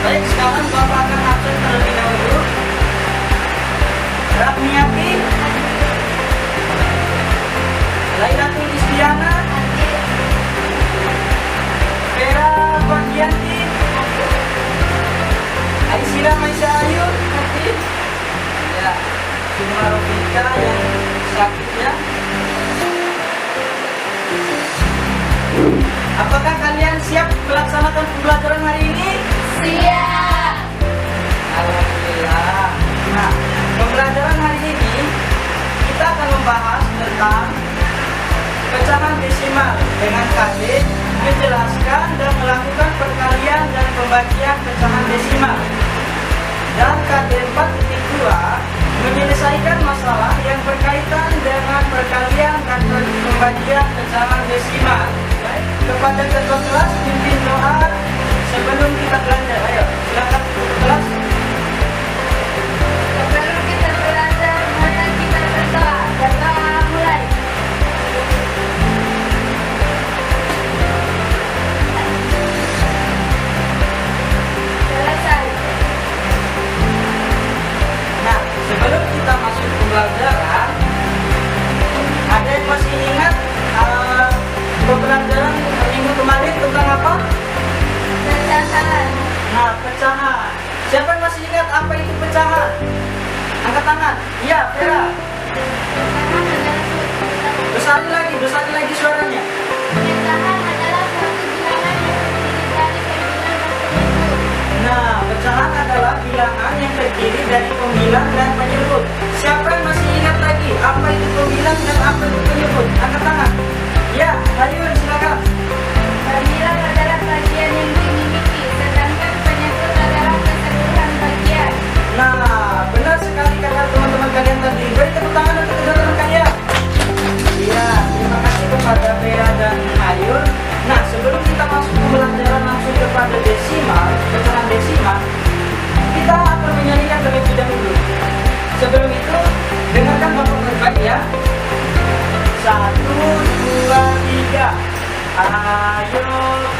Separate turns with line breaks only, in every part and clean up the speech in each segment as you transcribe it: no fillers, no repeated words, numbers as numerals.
Baik, sekarang Bapak akan absen terlebih dahulu. Rahmiati, Lailatul Istiana, Vera Fagianti, Aisyah Maisa Ayu, ya, cuma Rofika yang sakit ya. Apakah kalian siap melaksanakan pembelajaran hari ini?
Siap.
Alhamdulillah. Nah, pembelajaran hari ini kita akan membahas tentang pecahan desimal dengan KD, menjelaskan dan melakukan perkalian dan pembagian pecahan desimal. Dan KD 4.2 menyelesaikan masalah yang berkaitan dengan perkalian dan pembagian pecahan desimal. Kepada ketua kelas pimpin doa sebelum kita belajar. Ayo, silakan ketua kelas.
Sebelum kita belajar, mari kita berdoa. Berdoa mulai. Selesai.
Nah, sebelum kita masuk ke pembelajaran, ada yang masih ingat pembelajaran minggu kemarin tentang apa?
Pecahan.
Nah, pecahan. Siapa yang masih ingat apa itu pecahan? Angkat tangan. Iya, Vera.
Pecahan adalah
Besarin lagi suaranya.
pecahan adalah suatu bilangan yang terdiri dari pembilang dan penyebut.
Nah, pecahan adalah bilangan yang terdiri dari pembilang dan penyebut. Siapa yang masih ingat lagi apa itu pembilang dan apa itu penyebut? Angkat tangan. Ya, Hayun silakan.
Pembilang adalah bagian yang dimiliki, sedangkan penyebut adalah keseluruhan bagian.
Nah, benar sekali kata teman-teman kalian tadi. Beri tepuk tangan untuk kedua teman kalian. Iya, terima kasih kepada Vera dan Hayun. Nah, sebelum kita masuk ke pembelajaran langsung kepada desimal, pecahan desimal, kita akan menyanyikan terlebih dahulu. Sebelum itu, dengarkan Bapak baik ya. 1, 2, 3. Ayo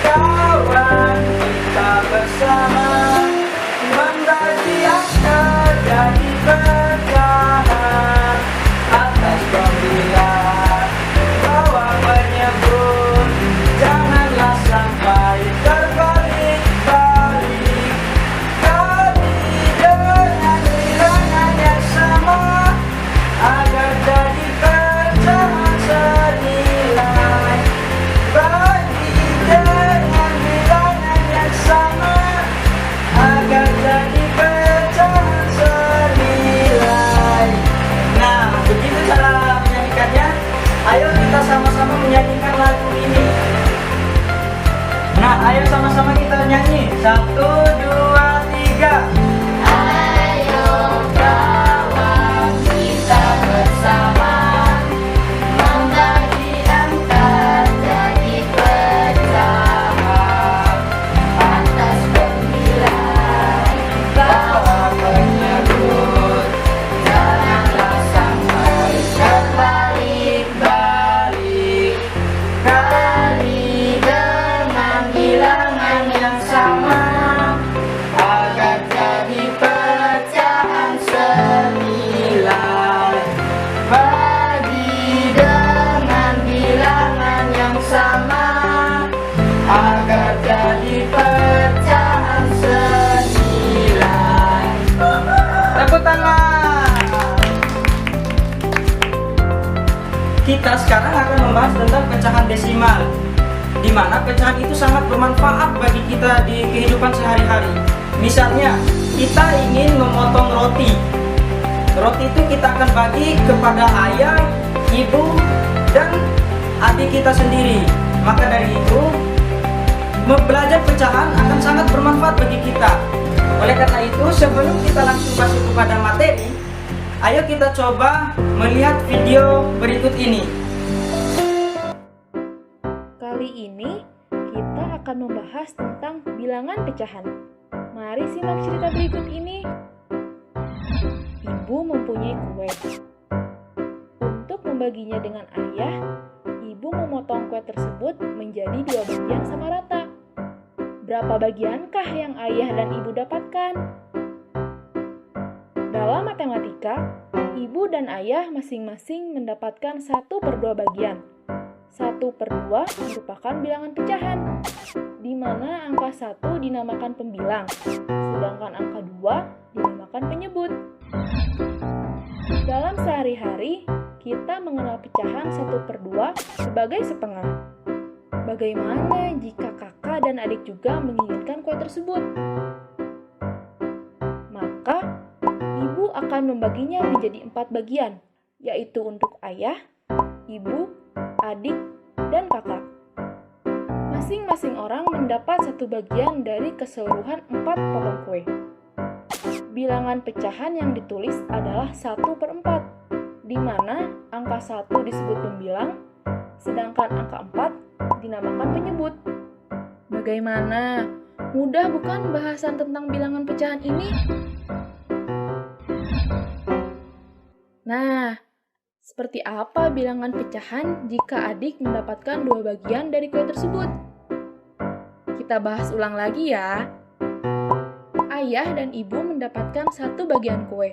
kawan, kita bersama membagi angka jadi pecahan. Atas pembilang, bawah penyebut, janganlah sampai terbalik-balik. Kali dengan bilangan yang sama agar jadi pecahan senilai. Bagi dengan bilangan yang sama agar jadi pecahan senilai. Nah, begitu cara menyanyikannya. Ayo kita sama-sama menyanyikan lagu ini. Nah, ayo sama-sama kita nyanyi. 1, 2, 3.
Ayo kawan, kita bersama membagi angka jadi pecahan. Atas pembilang, bawah penyebut, janganlah sampai terbalik-balik. Kali dengan bilangan yang sama agar jadi pecahan senilai. Bagi dengan bilangan yang sama agar jadi pecahan senilai.
Tepuk tangan. Kita sekarang akan membahas tentang pecahan desimal, di mana pecahan itu sangat bermanfaat bagi kita di kehidupan sehari-hari. Misalnya, kita ingin memotong roti. Roti itu kita akan bagi kepada ayah, ibu, dan adik kita sendiri. Maka dari itu, belajar pecahan akan sangat bermanfaat bagi kita. Oleh karena itu, sebelum kita langsung masuk kepada materi, ayo kita coba melihat video berikut ini.
Kali ini kita akan membahas tentang bilangan pecahan. Mari simak cerita berikut ini. Ibu mempunyai kue. Untuk membaginya dengan ayah, ibu memotong kue tersebut menjadi 2 bagian sama rata. berapa bagiankah yang ayah dan ibu dapatkan? Dalam matematika, ibu dan ayah masing-masing mendapatkan 1/2 bagian. 1/2 merupakan bilangan pecahan, di mana angka 1 dinamakan pembilang, sedangkan angka 2 dinamakan penyebut. Dalam sehari-hari, kita mengenal pecahan 1/2 sebagai setengah. Bagaimana jika kakak dan adik juga menginginkan kue tersebut? Maka, ibu akan membaginya menjadi 4 bagian, yaitu untuk ayah, ibu, adik, dan kakak. Masing-masing orang mendapat 1 bagian dari keseluruhan 4 potong kue. Bilangan pecahan yang ditulis adalah 1/4, di mana angka 1 disebut pembilang, sedangkan angka 4 dinamakan penyebut. Bagaimana? Mudah bukan bahasan tentang bilangan pecahan ini? Nah, seperti apa bilangan pecahan jika adik mendapatkan 2 bagian dari kue tersebut? Kita bahas ulang lagi ya. Ayah dan ibu mendapatkan 1 bagian kue.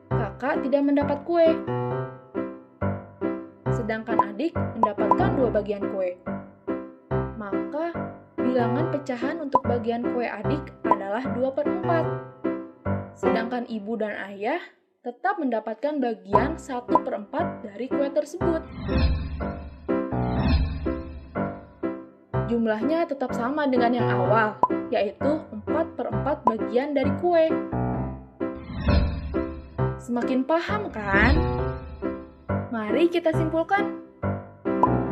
Kakak tidak mendapat kue. Sedangkan adik mendapatkan 2 bagian kue. Maka, bilangan pecahan untuk bagian kue adik adalah 2/4. Sedangkan ibu dan ayah tetap mendapatkan bagian 1/4 dari kue tersebut. Jumlahnya tetap sama dengan yang awal, yaitu 4/4 bagian dari kue. Semakin paham kan? Mari kita simpulkan.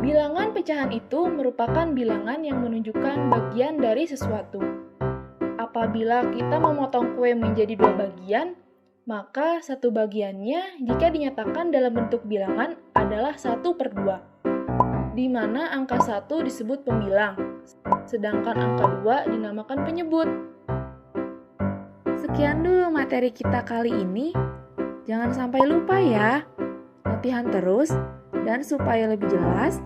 Bilangan pecahan itu merupakan bilangan yang menunjukkan bagian dari sesuatu. Apabila kita memotong kue menjadi 2 bagian, maka 1 bagiannya jika dinyatakan dalam bentuk bilangan adalah 1/2, di mana angka 1 disebut pembilang, sedangkan angka 2 dinamakan penyebut. Sekian dulu materi kita kali ini. Jangan sampai lupa ya, latihan terus, dan supaya lebih jelas,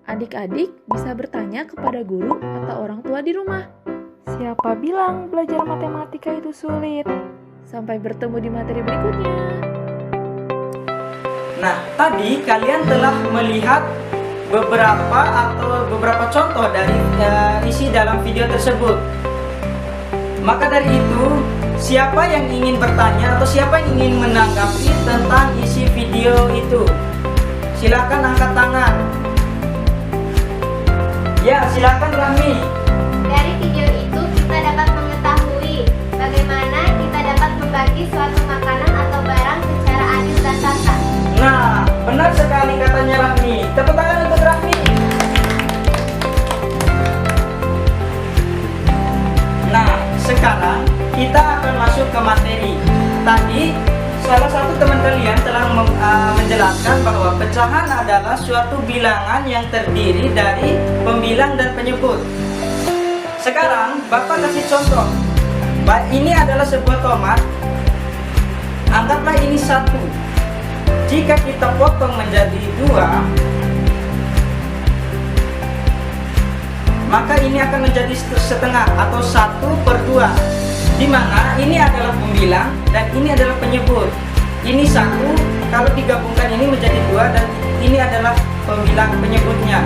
adik-adik bisa bertanya kepada guru atau orang tua di rumah. Siapa bilang belajar matematika itu sulit? Sampai bertemu di materi berikutnya.
Nah, tadi kalian telah melihat beberapa contoh dari isi dalam video tersebut. Maka dari itu, siapa yang ingin bertanya atau siapa yang ingin menanggapi tentang isi video itu? Silakan angkat tangan. Ya, silakan Rami.
Dari video itu kita dapat mengetahui bagaimana kita dapat membagi suatu makanan atau barang secara adil dan tata.
Nah, benar sekali katanya Rami. Tepuk tangan untuk Rami. Nah, sekarang kita akan masuk ke materi. Tadi salah satu teman kalian telah menjelaskan bahwa pecahan adalah suatu bilangan yang terdiri dari pembilang dan penyebut. Sekarang Bapak kasih contoh. Ini adalah sebuah tomat. Anggaplah ini 1. Jika kita potong menjadi 2, maka ini akan menjadi setengah atau 1/2, di mana ini adalah pembilang dan ini adalah penyebut. Ini 1, kalau digabungkan ini menjadi 2, dan ini adalah pembilang penyebutnya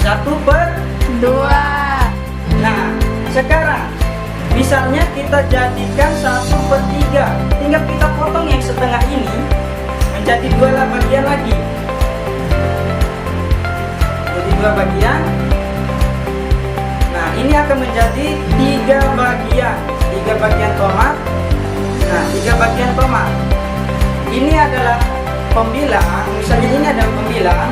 1/2. Nah, sekarang misalnya kita jadikan 1/3, tinggal kita potong yang setengah ini menjadi 2 bagian lagi. Jadi 2 bagian. Nah, ini akan menjadi 3 bagian. 3 bagian tomat. Nah, 3 bagian tomat. Ini adalah pembilang. Misalnya ini adalah pembilang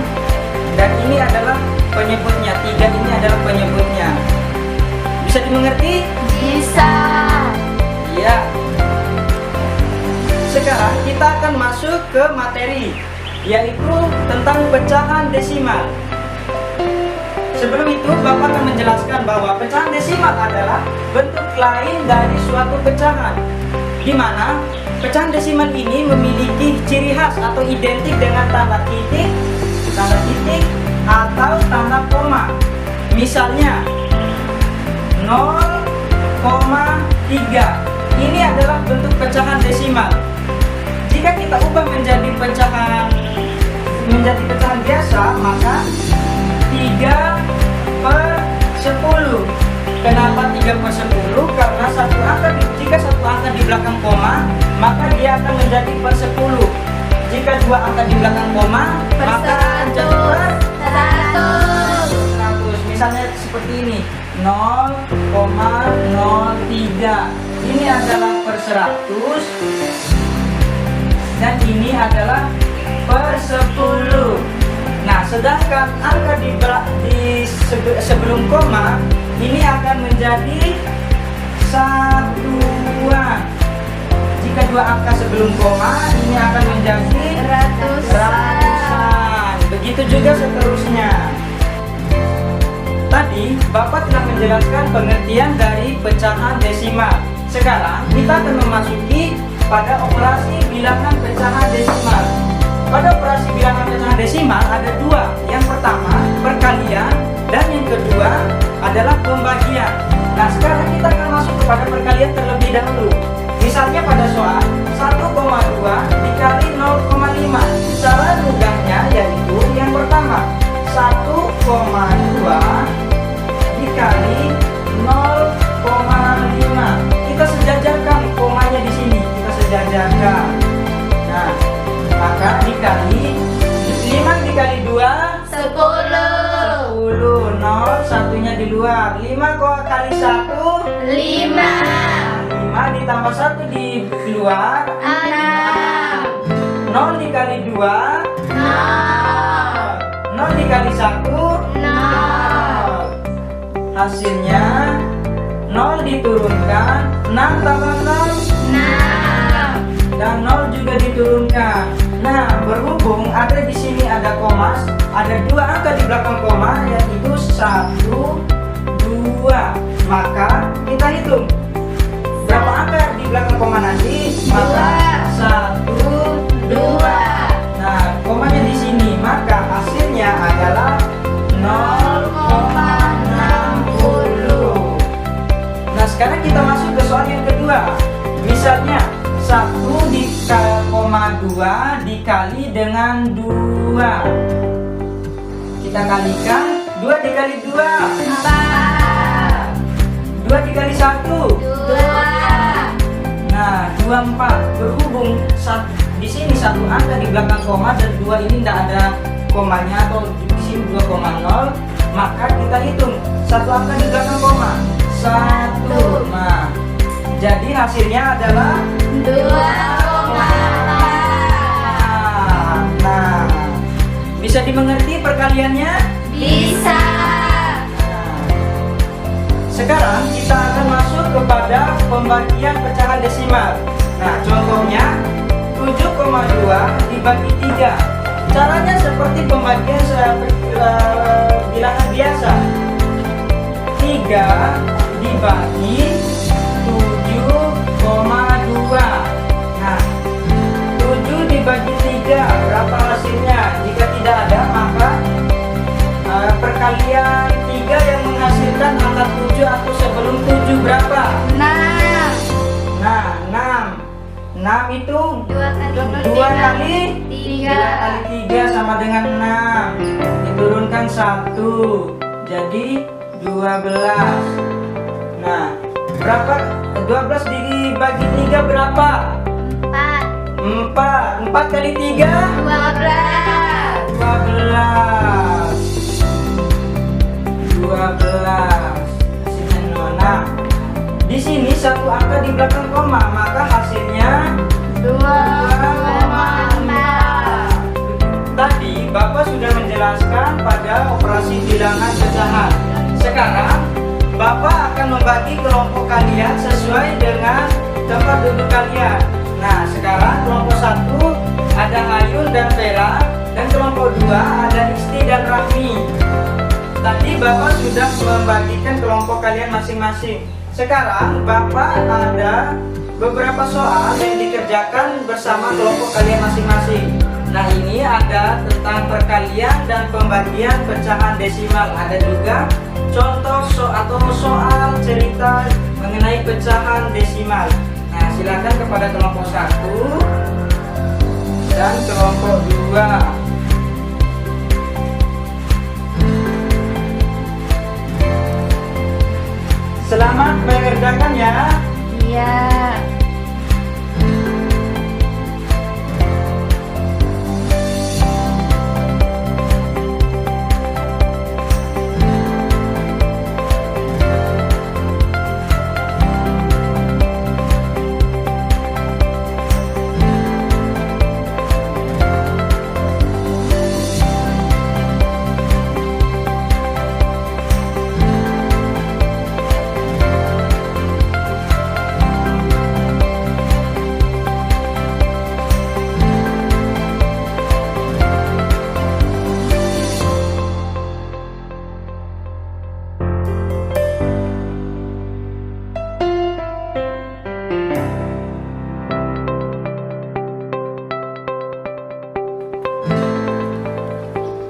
dan ini adalah penyebutnya. 3 ini adalah penyebutnya. Bisa dimengerti?
Bisa.
Iya. Sekarang kita akan masuk ke materi, yaitu tentang pecahan desimal. Sebelum itu, Bapak akan menjelaskan bahwa pecahan desimal adalah bentuk lain dari suatu pecahan, di mana pecahan desimal ini memiliki ciri khas atau identik dengan tanda titik, atau tanda koma. Misalnya, 0,3. Ini adalah bentuk pecahan desimal. Jika kita ubah menjadi pecahan biasa, maka 3/10. Kenapa 3/10? Karena jika satu angka di belakang koma, maka dia akan menjadi per 10. Jika dua angka di belakang koma, maka akan jadi per 100. Misalnya seperti ini, 0,03. Ini adalah per 100 dan ini adalah per 10. Nah, sedangkan angka sebelum koma ini akan menjadi satuan. Jika dua angka sebelum koma ini akan menjadi ratusan. Begitu juga seterusnya. Tadi Bapak telah menjelaskan pengertian dari pecahan desimal. Sekarang kita akan memasuki pada operasi bilangan pecahan desimal. Pada operasi bilangan pecahan desimal ada dua. Yang pertama perkalian dan yang kedua adalah pembagian. Nah, sekarang kita akan masuk kepada perkalian terlebih dahulu. Misalnya pada soal 1,2 dikali 0,5. Cara mudahnya yaitu yang pertama 1,2 dikali 0,5. Kita sejajarkan komanya di sini. Kita sejajarkan. Nah, maka dikali 5 dikali 2 10. 0 satunya di luar. 5 kali 1
5
5 ditambah 1 di luar 0 dikali 2 0 dikali 1
0
hasilnya 0 diturunkan 6 tambah 0
6
dan 0 juga diturunkan. Nah, berhubung ada di sini ada koma, ada dua angka di belakang koma yaitu 1, 2. Maka kita hitung berapa angka di belakang koma nanti. Maka 1, 2. Nah, komanya di sini, maka hasilnya adalah 0,60. Nah, sekarang kita masuk ke soal yang kedua. Misalnya 1,2 dikali dengan 2. Kita kalikan 2 dikali 2
4
2 dikali 1.
2
Nah, 24. Berhubung di sini satu angka di belakang koma dan 2 ini tidak ada komanya atau di sini 2,0, maka kita hitung satu angka di belakang koma 1. Nah, jadi hasilnya adalah
2,4.
Nah, bisa dimengerti perkaliannya?
Bisa.
Sekarang kita akan masuk kepada pembagian pecahan desimal. Nah, contohnya 7,2 dibagi 3. Caranya seperti pembagian bilangan biasa. 3 dibagi 7,2. Nah, 7 dibagi 3 berapa hasilnya? Jika tidak ada, maka perkalian 3 yang menghasilkan angka 7 atau sebelum 7 berapa?
6
Nah, 6 itu 2 kali 3 sama dengan 6. Diturunkan 1 jadi 12. Nah, berapa? 12 dibagi 3 berapa? 4 kali 3 12. Hasilnya 0. Nah, di sini satu angka di belakang koma, maka hasilnya 2,4. Tadi Bapak sudah menjelaskan pada operasi bilangan pecahan. Sekarang Bapak akan membagi kelompok kalian sesuai dengan tempat duduk kalian. Nah, sekarang kelompok 1 ada Hayun dan Vera, dan kelompok 2 ada Isti dan Rahmi. Tadi Bapak sudah membagikan kelompok kalian masing-masing. Sekarang Bapak ada beberapa soal yang dikerjakan bersama kelompok kalian masing-masing. Nah, ini ada tentang perkalian dan pembagian pecahan desimal. Ada juga contoh atau soal cerita pecahan desimal. Nah, silakan kepada kelompok 1 dan kelompok 2. Selamat mengerjakan ya.
Iya.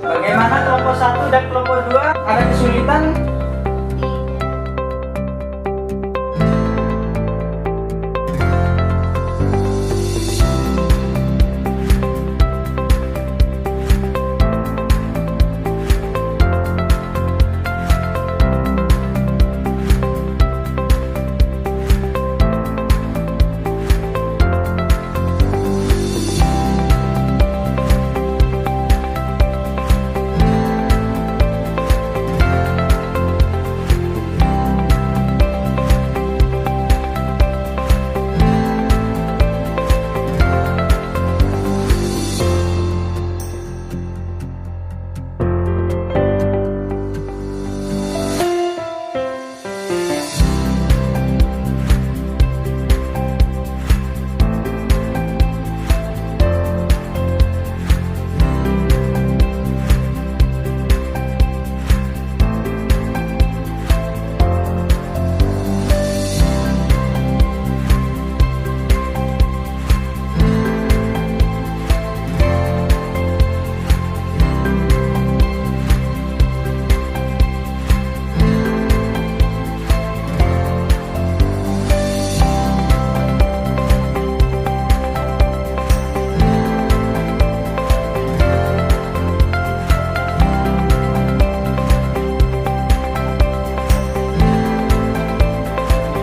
Bagaimana kelompok 1 dan kelompok 2? Ada kesulitan?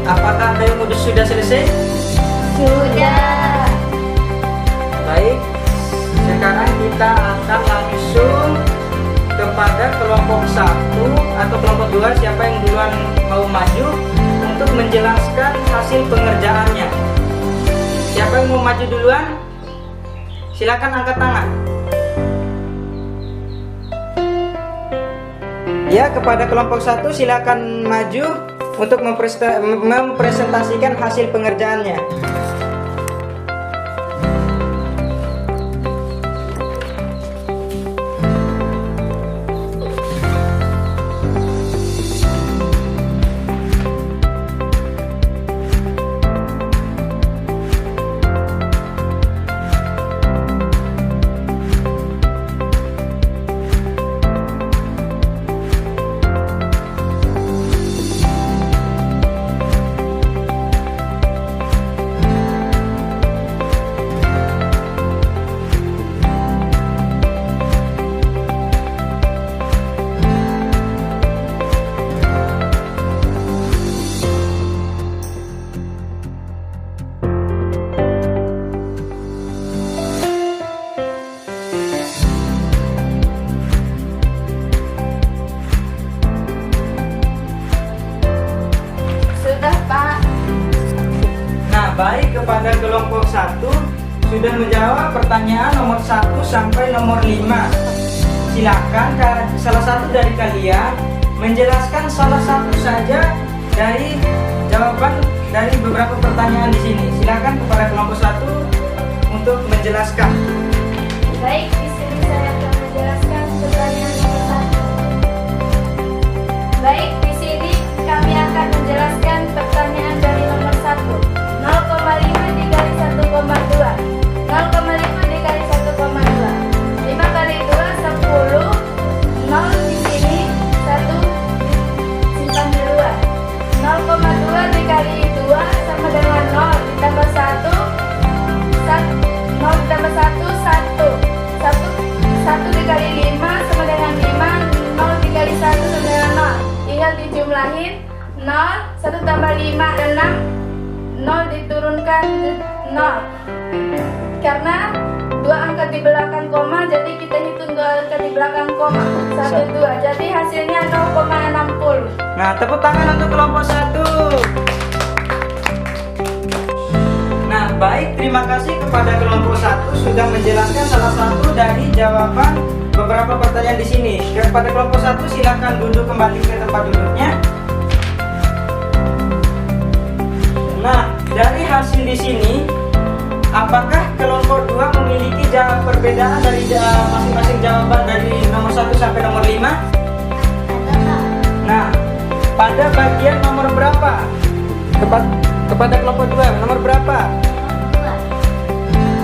Apakah demo sudah selesai?
Sudah.
Baik, sekarang kita akan langsung kepada kelompok 1 atau kelompok 2. Siapa yang duluan mau maju untuk menjelaskan hasil pengerjaannya? Siapa yang mau maju duluan? Silakan angkat tangan. Ya, kepada kelompok 1 silakan maju untuk mempresentasikan hasil pengerjaannya. Baik, kepada kelompok 1 sudah menjawab pertanyaan nomor 1 sampai nomor 5. Silakan salah satu dari kalian menjelaskan salah satu saja dari jawaban dari beberapa pertanyaan di sini. Silakan kepada kelompok 1 untuk menjelaskan.
Baik, di sini saya akan menjelaskan pertanyaan nomor 1. Baik, di sini kami akan menjelaskan pertanyaan dari nomor 1. 0,5 dikali 1,2. 0,5 dikali 1,2. 5 kali 2 10. 0 di sini, 1 simpan di luar. 0,2 dikali 2 1 tambah 5, 6. 0 diturunkan 0. Karena 2 angka di belakang koma, jadi kita hitung 2 angka di belakang koma. 1, 2. Jadi hasilnya 0,60.
Nah, tepuk tangan untuk kelompok 1. Nah, baik, terima kasih kepada kelompok 1 sudah menjelaskan salah satu dari jawaban beberapa pertanyaan di sini. Kepada kelompok 1 silakan duduk kembali ke tempat duduknya. Nah, dari hasil di sini, apakah kelompok 2 memiliki perbedaan dari masing-masing jawaban dari nomor 1 sampai nomor 5? Nah, pada bagian nomor berapa? Kepada kelompok 2, nomor berapa?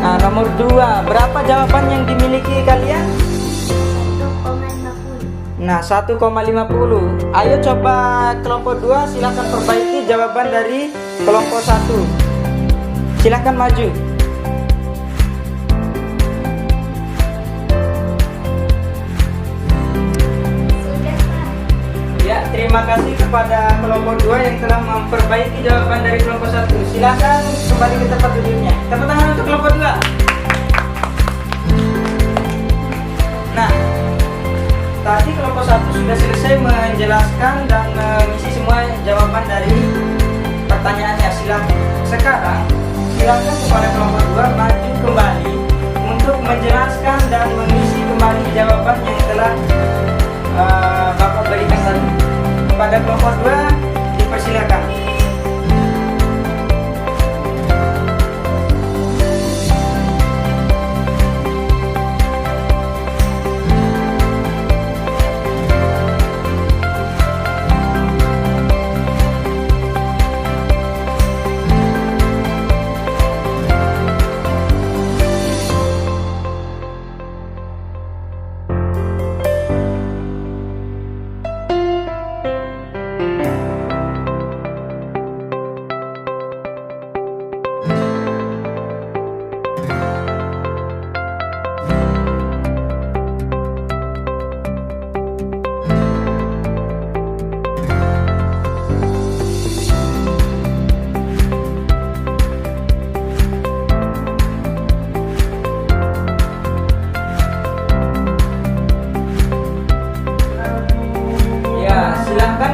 Nah, nomor 2, berapa jawaban yang dimiliki kalian?
1,50.
Nah, 1,50. Ayo coba kelompok 2 silakan perbaiki jawaban dari kelompok 1. Silakan maju.
Sudah, Pak.
Ya, terima kasih kepada kelompok 2 yang telah memperbaiki jawaban dari kelompok 1. Silakan kembali ke tempat duduknya. Tepuk tangan untuk kelompok 2. Nah, tadi kelompok 1 sudah selesai menjelaskan dan mengisi semua jawaban dari pertanyaannya. Sekarang silakan kepada kelompok 2 maju kembali untuk menjelaskan dan mengisi kembali jawaban yang telah Bapak berikan tadi. Kepada kelompok 2 dipersilakan.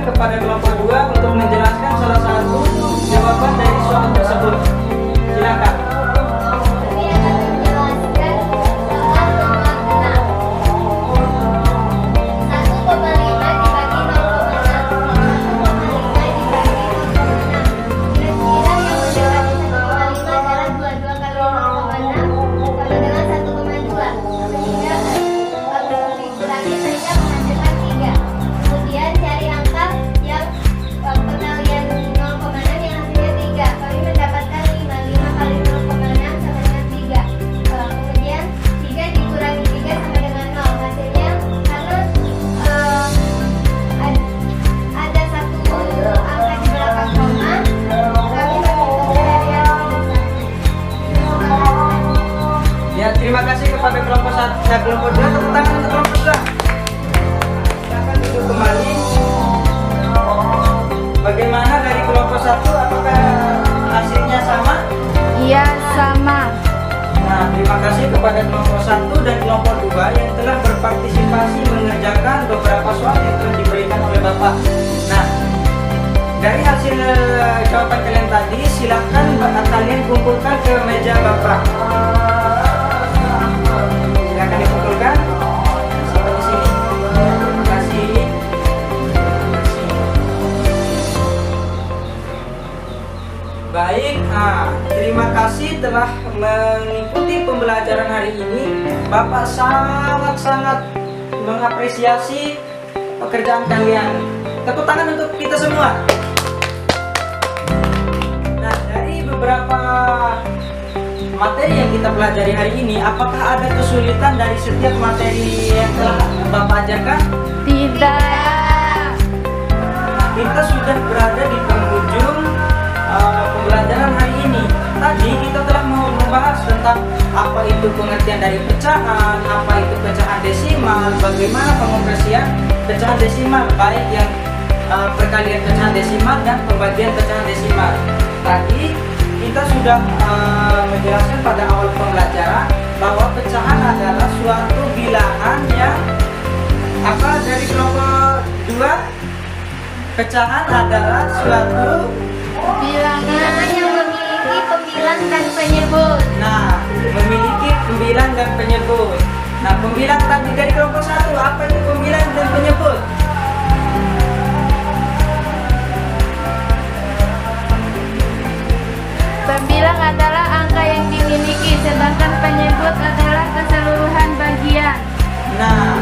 Kepada kelompok 2 untuk menjelaskan salah satu jawaban dari soal tersebut. Silakan.
Kami akan menjelaskan soal nomor 6. 1,5 dibagi 0,6. 1,5 dibagi 0,6. Kira-kira yang menjawab 1,5 adalah 22 kali 0,6 sama dengan 1,2. Sehingga kalau dikurangi saja menghasilkan 3. Kemudian cari angka yang pengalian 0,6 yang hasilnya 3. Kami mendapatkan 5 kali 0,6 sama dengan 3. Kemudian 3 dikurangi 3 sama dengan 0. Hasilnya karena ada satu angka di belakang koma, kami menghitung dari yang
Ya, terima kasih kepada kelompok 1 dan kelompok 2. Tepuk tangan untuk kelompok 2. Silakan duduk kembali. Bagaimana dari kelompok 1? Apakah hasilnya sama?
Iya, sama.
Nah, terima kasih kepada kelompok 1 dan kelompok 2 yang telah berpartisipasi mengerjakan beberapa soal yang telah diberikan oleh Bapak. Nah, dari hasil jawaban kalian tadi, silakan kalian kumpulkan ke meja Bapak. Silakan dikumpulkan. Simpan di sini. Terima kasih. Baik, terima kasih telah mengikuti pembelajaran hari ini. Bapak sangat-sangat mengapresiasi pekerjaan kalian. Tepuk tangan untuk kita semua. Nah, dari beberapa materi yang kita pelajari hari ini, apakah ada kesulitan dari setiap materi yang telah Bapak ajarkan?
Tidak.
Nah, kita sudah berada di penghujung pembelajaran hari ini. Tadi kita telah membahas tentang apa itu pengertian dari pecahan, apa itu pecahan desimal, bagaimana pengoperasian pecahan desimal, baik yang perkalian pecahan desimal dan pembagian pecahan desimal. Tadi kita sudah menjelaskan pada awal pembelajaran bahwa pecahan adalah suatu bilangan yang dari kelompok 2. Pecahan adalah suatu
Bilangan yang memiliki pembilang dan penyebut.
Nah, memiliki pembilang dan penyebut. Nah, pembilang tadi dari kelompok 1, apa itu pembilang dan penyebut?
Pembilang adalah angka yang dimiliki, sedangkan penyebut adalah keseluruhan bagian.
Nah,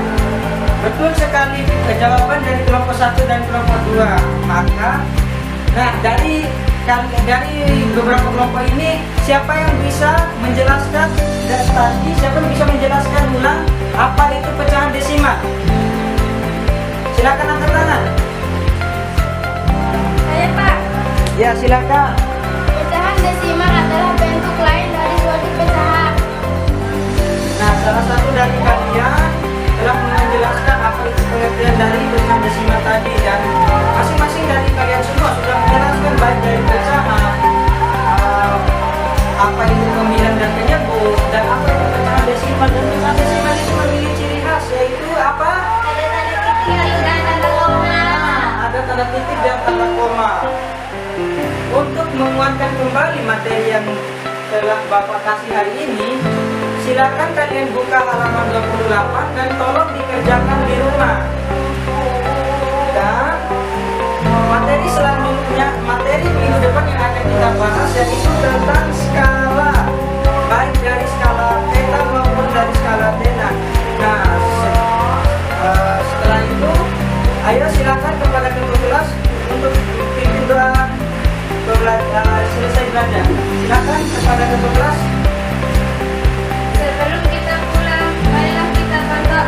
betul sekali jawaban dari kelompok 1 dan kelompok 2. Maka, dari beberapa kelompok ini, siapa yang bisa menjelaskan siapa yang bisa menjelaskan ulang apa itu pecahan desimal? Silakan angkat tangan.
Saya Pak,
Ya, silakan.
pecahan desimal adalah bentuk lain dari suatu pecahan.
Nah, salah satu dari kalian telah menjelaskan apa itu pengertian dari pecahan desimal tadi, dan masing-masing dari kalian semua sudah menjelaskan baik dari pecahan, apa itu pembilang dan penyebut, dan apa itu pecahan desimal. Dan pecahan desimal itu memiliki ciri khas, yaitu apa?
Ada tanda titik dan tanda koma.
Ada tanda titik dan tanda koma. Untuk menguatkan kembali materi yang telah Bapak kasih hari ini, silakan kalian buka halaman 28 dan tolong dikerjakan di rumah. Dan materi selanjutnya, materi minggu depan yang akan kita bahas yaitu tentang skala, baik dari skala theta maupun dari skala theta. Nah, setelah itu, ayo silakan kepada ketua kelas untuk sudah selesai belajar. Silakan kepada ketua kelas.
Sebelum kita pulang, marilah kita berdoa.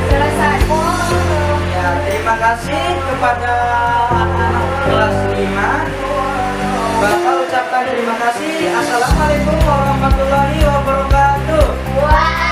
Selesai.
Ya, terima kasih kepada anak-anak kelas 5. Bapak ucapkan terima kasih. Assalamualaikum warahmatullahi wabarakatuh.
Wah.